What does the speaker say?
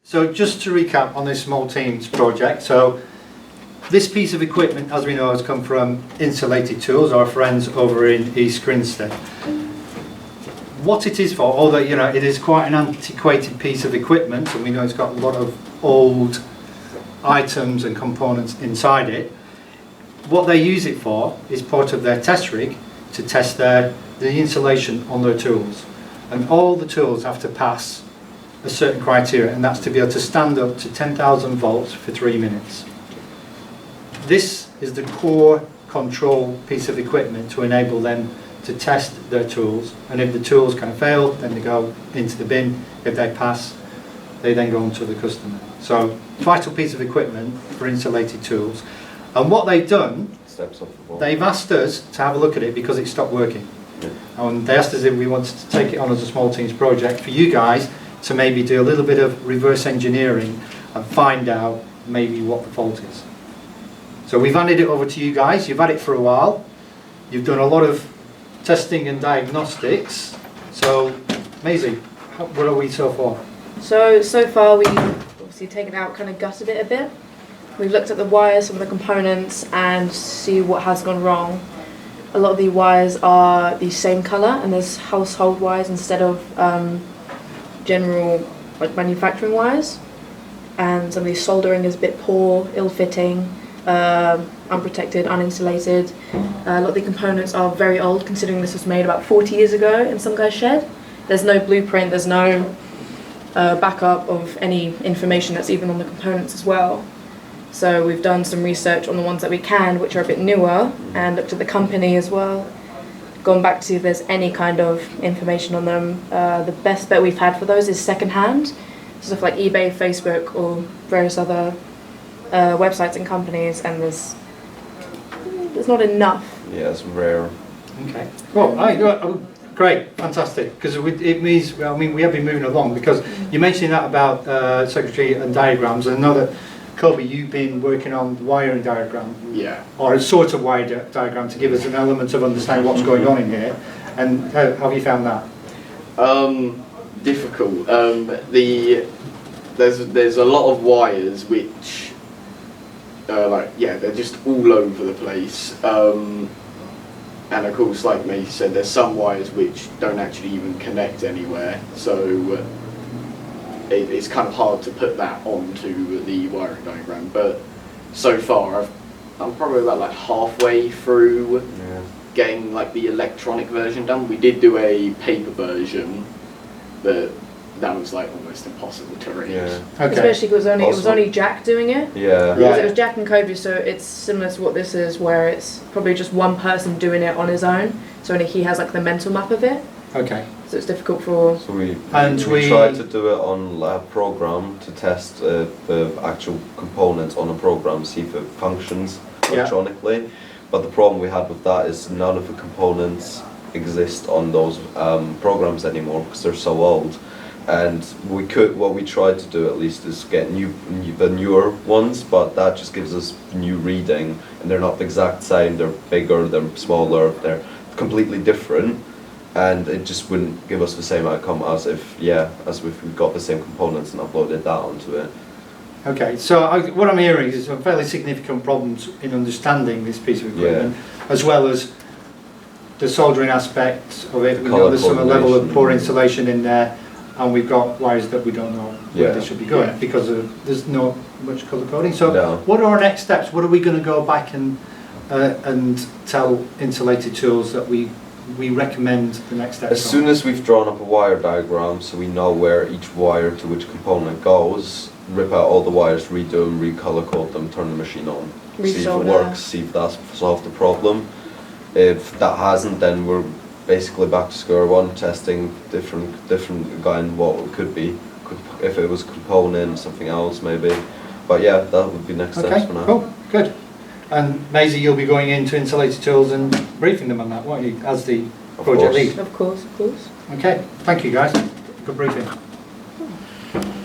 So just to recap on this small teams project, so this piece of equipment, as we know, has come from Insulated Tools, our friends over in East Grinstead. What it is for, although it is quite an antiquated piece of equipment, and we know it's got a lot of old items and components inside it, what they use it for is part of their test rig to test the insulation on their tools. And all the tools have to pass a certain criteria, and that's to be able to stand up to 10,000 volts for 3 minutes. This is the core control piece of equipment to enable them to test their tools, and if the tools kind of fail, then they go into the bin. If they pass, they then go on to the customer. So vital piece of equipment for Insulated Tools. And what they've done, they've asked us to have a look at it because it stopped working. Yeah. And they asked us if we wanted to take it on as a small teams project for you guys to maybe do a little bit of reverse engineering and find out maybe what the fault is. So we've handed it over to you guys. You've had it for a while. You've done a lot of testing and diagnostics. So, Maisie, what are we so far? So far we've obviously taken out, kind of gutted it a bit. We've looked at the wires, some of the components, and see what has gone wrong. A lot of the wires are the same colour, and there's household wires instead of general manufacturing wires. And some of the soldering is a bit poor, ill-fitting, unprotected, uninsulated. A lot of the components are very old, considering this was made about 40 years ago in some guy's shed. There's no blueprint, there's no backup of any information that's even on the components as well. So we've done some research on the ones that we can, which are a bit newer, and looked at the company as well. Gone back to see if there's any kind of information on them. The best bet we've had for those is secondhand, stuff like eBay, Facebook, or various other websites and companies, and there's not enough. Yeah, it's rare. Okay. Well, great, fantastic. Because it means, well, I mean, we have been moving along, because you're mentioning that about circuitry and diagrams, and I know that Kobe, you've been working on the wiring diagram, or a sort of wire diagram to give us an element of understanding what's going on in here. And how have you found that? Difficult. There's a lot of wires which they're just all over the place. And of course, like May said, there's some wires which don't actually even connect anywhere. So it's kind of hard to put that onto the wiring diagram. But so far, I'm probably about like halfway through getting like the electronic version done. We did do a paper version, but that was like almost impossible to read. Yeah. Okay. Especially because it was only Jack doing it. Yeah. Because it was Jack and Kobe, so it's similar to what this is, where it's probably just one person doing it on his own. So only he has like the mental map of it. Okay. So it's difficult for. So we tried to do it on a program to test the actual components on a program, see if it functions electronically. But the problem we had with that is none of the components exist on those programs anymore because they're so old. And what we tried to do at least is get the newer ones, but that just gives us new reading, and they're not the exact same. They're bigger, they're smaller, they're completely different, and it just wouldn't give us the same outcome as if we got the same components and uploaded that onto it. Okay, so what I'm hearing is some fairly significant problems in understanding this piece of equipment, as well as the soldering aspects of it. We know there's some level of poor insulation in there, and we've got wires that we don't know where they should be going because there's not much colour coding. So what are our next steps? What are we going to go back and tell Insulated Tools that we recommend the next steps? As soon as we've drawn up a wire diagram so we know where each wire to which component goes, rip out all the wires, redo them, recolor code them, turn the machine on, see if it works, see if that's solved the problem. If that hasn't, then we're basically back to square one, testing different again what it could be. If it was a component, something else maybe. But yeah, that would be next steps for now. Cool, good. And Maisie, you'll be going into Insulated Tools and briefing them on that, won't you, as the project lead? Of course. Okay, thank you guys. Good briefing.